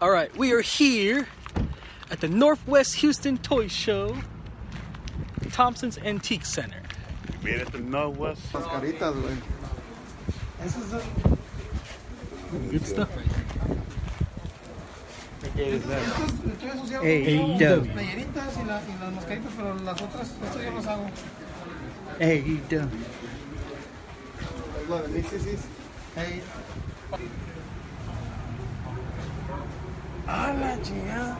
Alright, we are here at the Northwest Houston Toy Show, Thompson's Antique Center. Bien at the Northwest. Las caritas, güey. This is good stuff right there. AEW. Playeritas y las mascaritas, pero las otras, esto yo las hago. AEW. Hey. Ah, la chingada.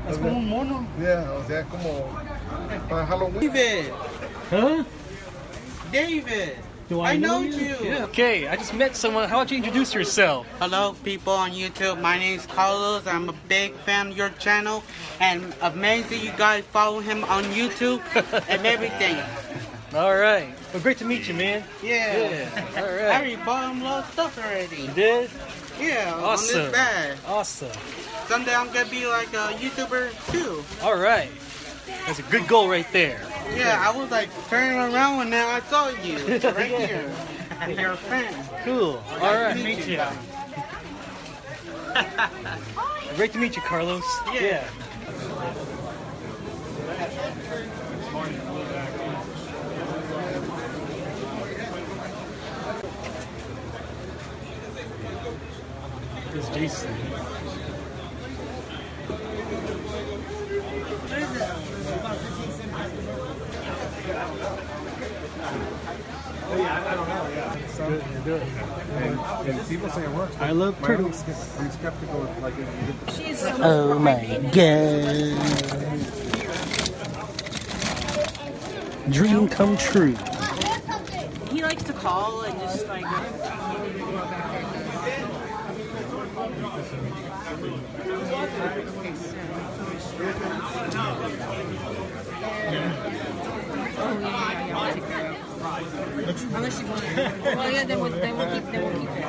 Es como un mono. Yeah, o sea, como para Halloween. David! Huh? David! Do I know you! Yeah. Okay, I just met someone. How about you introduce yourself? Hello, people on YouTube. My name's Carlos. I'm a big fan of your channel. And amazing you guys follow him on YouTube and everything. Alright. Well, great to meet you, man. Yeah. Yeah. All right. I already bought him a lot of stuff already. You did? Yeah, on Awesome. this bag. Awesome. Someday I'm gonna be like a YouTuber too. Alright. That's a good goal right there. Yeah, I was like turning around when now I saw you right here. You're a fan. Cool. Alright. Nice to meet you. Great to meet you, Carlos. Yeah. This is Jason. Good, you do it. And people say it works. I love turtles. I'm skeptical. Like, Oh my god. Dream come true. He likes to call and just like. Unless you want it. Well, yeah, then we'll keep it. Okay.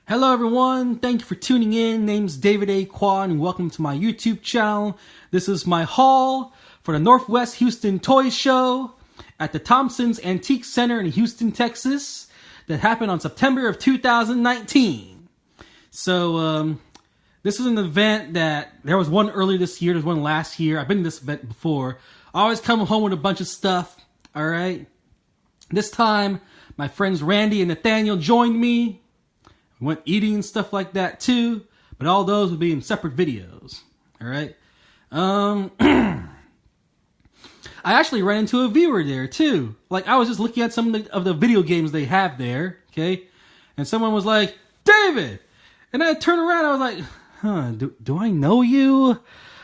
Hello everyone, thank you for tuning in. Name's David A. Kwan and welcome to my YouTube channel. This is my haul for the Northwest Houston Toy Show at the Thompson's Antique Center in Houston, Texas that happened on September of 2019. So this is an event that there was one earlier this year, there's one last year. I've been to this event before. I always come home with a bunch of stuff, alright? This time, my friends Randy and Nathaniel joined me. We went eating and stuff like that too, but all those will be in separate videos. Alright? I actually ran into a viewer there too. Like, I was just looking at some of the video games they have there, okay? And someone was like, David! And I turned around, I was like, do I know you?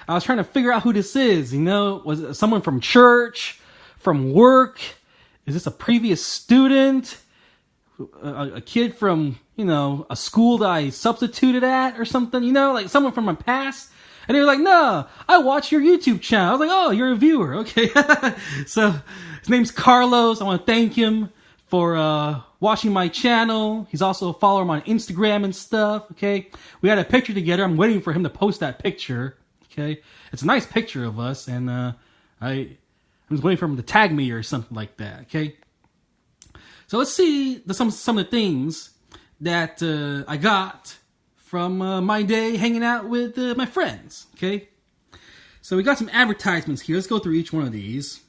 I was trying to figure out who this is, you know? Was it someone from church? From work? Is this a previous student? A kid from, you know, a school that I substituted at or something, you know? Like, someone from my past? And they were like, no, I watch your YouTube channel. I was like, oh, you're a viewer. Okay. So his name's Carlos. I want to thank him for watching my channel. He's also a follower on Instagram and stuff. Okay. We had a picture together. I'm waiting for him to post that picture. Okay. It's a nice picture of us. And I'm just waiting for him to tag me or something like that. Okay. So let's see some of the things that I got from my day hanging out with my friends, okay? So we got some advertisements here. Let's go through each one of these.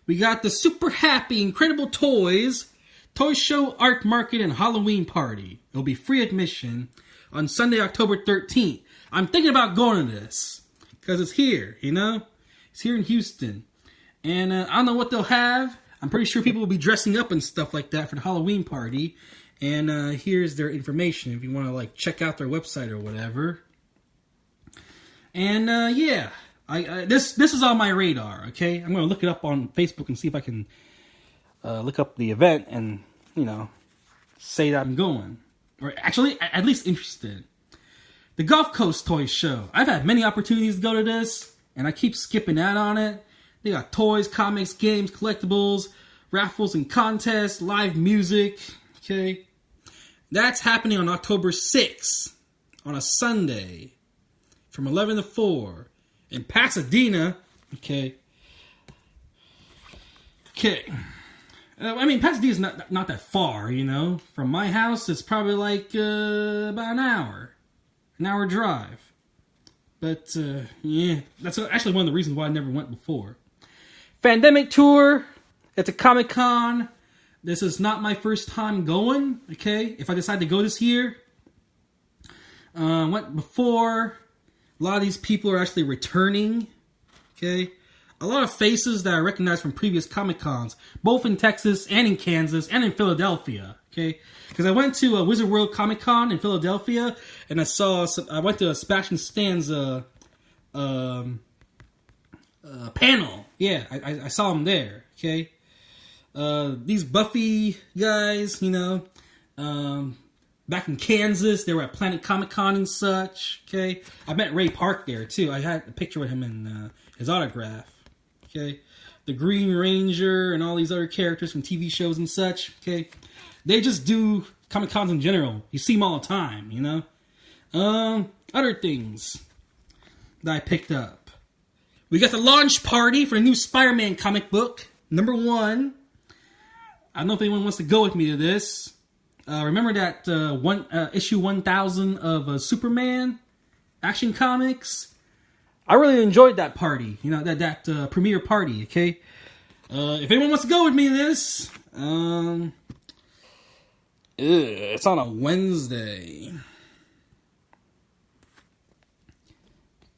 We got the Super Happy Incredible Toys Toy Show Art Market and Halloween Party. It'll be free admission on Sunday, October 13th. I'm thinking about going to this because it's here, you know? It's here in Houston. And I don't know what they'll have. I'm pretty sure people will be dressing up and stuff like that for the Halloween party. And here's their information if you want to like check out their website or whatever. And yeah, this is on my radar. Okay, I'm gonna look it up on Facebook and see if I can look up the event and, you know, say that I'm going, or actually at least interested. The Gulf Coast Toy Show. I've had many opportunities to go to this, and I keep skipping out on it. They got toys, comics, games, collectibles, raffles and contests, live music. Okay. That's happening on October 6th, on a Sunday. from 11 to 4 in Pasadena. Okay. I mean, Pasadena's not that far, you know. From my house, it's probably like about an hour drive. But yeah, that's actually one of the reasons why I never went before. Fandemic tour. It's a Comic-Con. This is not my first time going. Okay, if I decide to go this year, went before. A lot of these people are actually returning. Okay. A lot of faces that I recognize from previous Comic-Cons, both in Texas and in Kansas and in Philadelphia, okay? Because I went to a Wizard World Comic-Con in Philadelphia, and I went to a Sebastian Stan's panel. Yeah, I saw him there, okay? These Buffy guys, you know, back in Kansas, they were at Planet Comic-Con and such, okay? I met Ray Park there, too. I had a picture with him and his autograph. Okay, the Green Ranger and all these other characters from TV shows and such. Okay, they just do Comic-Cons in general. You see them all the time, you know. Other things that I picked up. We got the launch party for the new Spider-Man comic book, #1. I don't know if anyone wants to go with me to this. Remember that issue 1000 of Superman Action Comics? I really enjoyed that party, you know, that premiere party, okay? If anyone wants to go with me to this, it's on a Wednesday.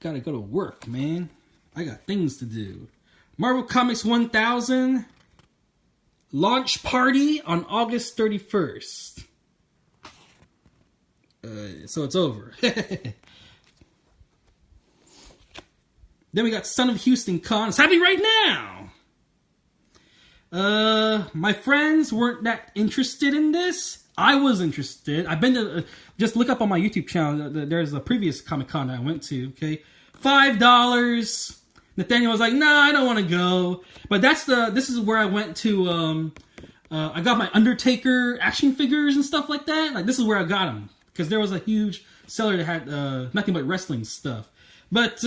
Gotta go to work, man. I got things to do. Marvel Comics 1000 launch party on August 31st. So it's over. Then we got Son of Houston Con. It's happening right now. My friends weren't that interested in this. I was interested. I've been to, just look up on my YouTube channel. There's a previous Comic-Con that I went to. Okay, $5. Nathaniel was like, "Nah, I don't want to go." But this is where I went to. I got my Undertaker action figures and stuff like that. Like, this is where I got them because there was a huge seller that had nothing but wrestling stuff. But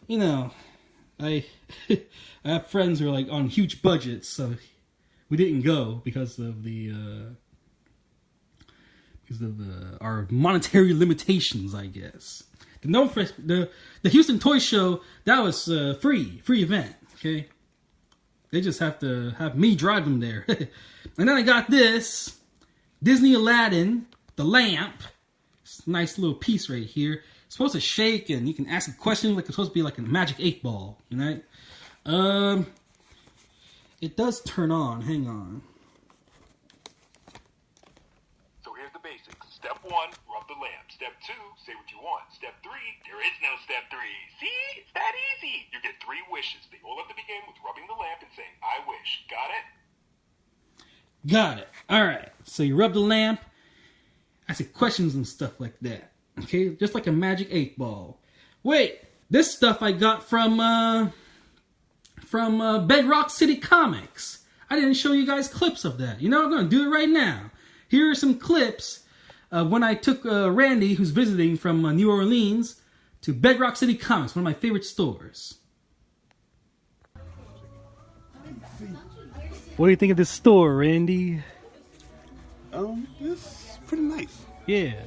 you know, I have friends who are like on huge budgets, so we didn't go because of our monetary limitations, I guess. The Houston Toy Show, that was free event. Okay, they just have to have me drive them there. And then I got this Disney Aladdin, the lamp. It's a nice little piece right here. It's supposed to shake, and you can ask a question like it's supposed to be like a magic 8-ball, you know? It does turn on. Hang on. So here's the basics. Step 1, rub the lamp. Step 2, say what you want. Step 3, there is no step 3. See? It's that easy. You get 3 wishes. They all have to begin with rubbing the lamp and saying, "I wish." Got it? Got it. Alright. So you rub the lamp, ask questions and stuff like that. Okay, just like a magic 8-ball. Wait, this stuff I got from Bedrock City Comics. I didn't show you guys clips of that. You know, I'm going to do it right now. Here are some clips of when I took Randy, who's visiting from New Orleans, to Bedrock City Comics, one of my favorite stores. What do you think of this store, Randy? It's pretty nice. Yeah.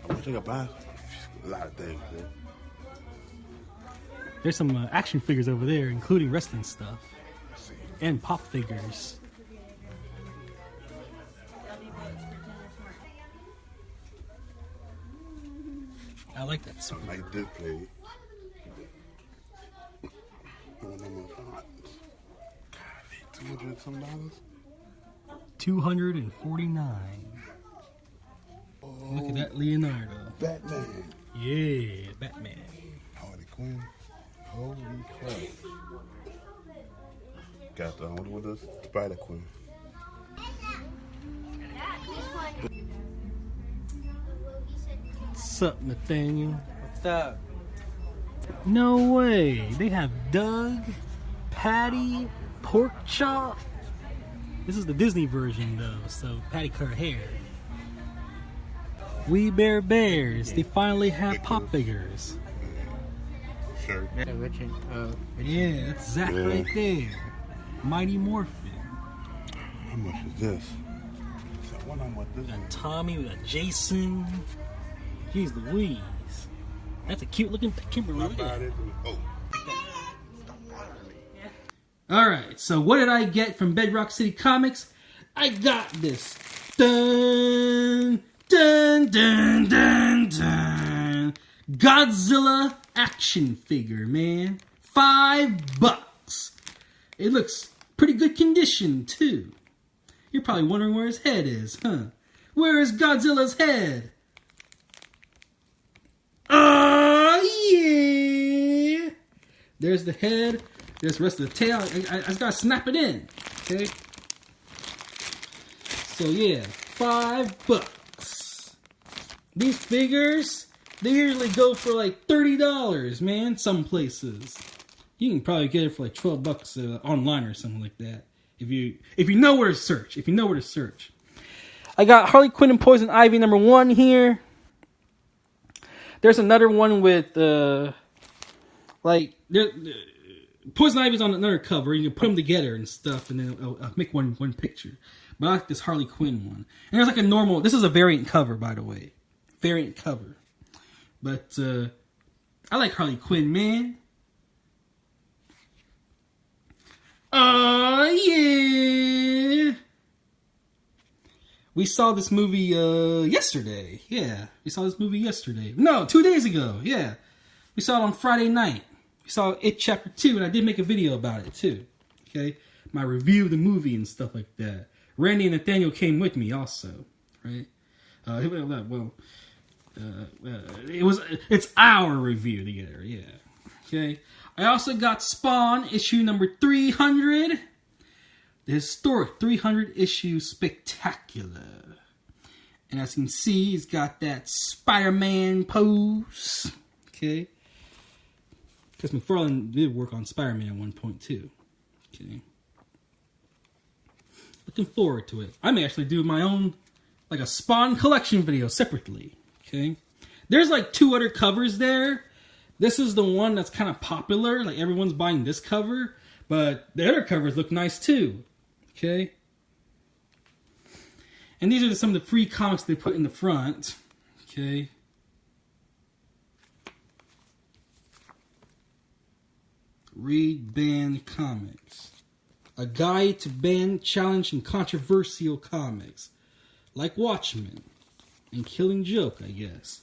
I wish I could buy a lot of things, man. There's some action figures over there, including wrestling stuff. And pop figures. I like that song. Like this play. $200 some. $249. Look at that Leonardo. Batman. Yeah, Batman. Harley Quinn. Holy crap. Got the one with us, Spider Quinn. What's up, Nathaniel? What's up? No way. They have Doug, Patty, Pork Chop. This is the Disney version, though, so Patty cut her hair. We Bear Bears. They finally have pop figures. Sure. Yeah, that's Zach right there. Mighty Morphin. How much is this? So what I'm with this We one? got Tommy, we got Jason. Jeez Louise. That's a cute looking Kimberly. Look at that. Oh. Alright, so what did I get from Bedrock City Comics? I got this. Dun, dun, dun, dun, dun. Godzilla action figure, man. $5. It looks pretty good condition, too. You're probably wondering where his head is, huh? Where is Godzilla's head? Yeah! There's the head. There's the rest of the tail. I just gotta snap it in. Okay? So yeah, $5. These figures, they usually go for like $30, man, some places. You can probably get it for like $12 online or something like that. If you know where to search. If you know where to search. I got Harley Quinn and Poison Ivy #1 here. There's another one with Poison Ivy's on another cover. You can put them together and stuff, and then I'll make one picture. But I like this Harley Quinn one. And there's like a normal. This is a variant cover, by the way, variant cover. But I like Harley Quinn, man. Yeah. We saw this movie yesterday. Yeah, we saw this movie yesterday. No, 2 days ago. Yeah, we saw it on Friday night. We saw It Chapter 2, and I did make a video about it, too. Okay? My review of the movie and stuff like that. Randy and Nathaniel came with me also, right? It's our review together, yeah. Okay? I also got Spawn, issue number 300. The historic 300 issue spectacular. And as you can see, he's got that Spider-Man pose. Okay? Because McFarlane did work on Spider-Man at one point too. Okay. Looking forward to it. I may actually do my own, like a Spawn collection video separately. Okay. There's like 2 other covers there. This is the one that's kind of popular. Like everyone's buying this cover. But the other covers look nice too. Okay. And these are some of the free comics they put in the front. Okay. Read banned comics. A guide to banned, challenged, and controversial comics. Like Watchmen. And Killing Joke, I guess.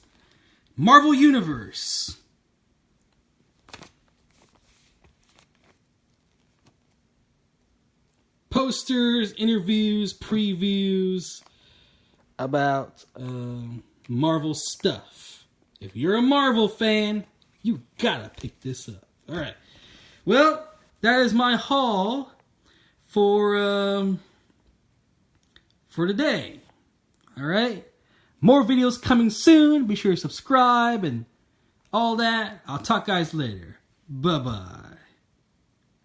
Marvel Universe. Posters, interviews, previews about Marvel stuff. If you're a Marvel fan, you gotta pick this up. Alright. Well, that is my haul for today. Alright? More videos coming soon. Be sure to subscribe and all that. I'll talk guys later. Bye-bye.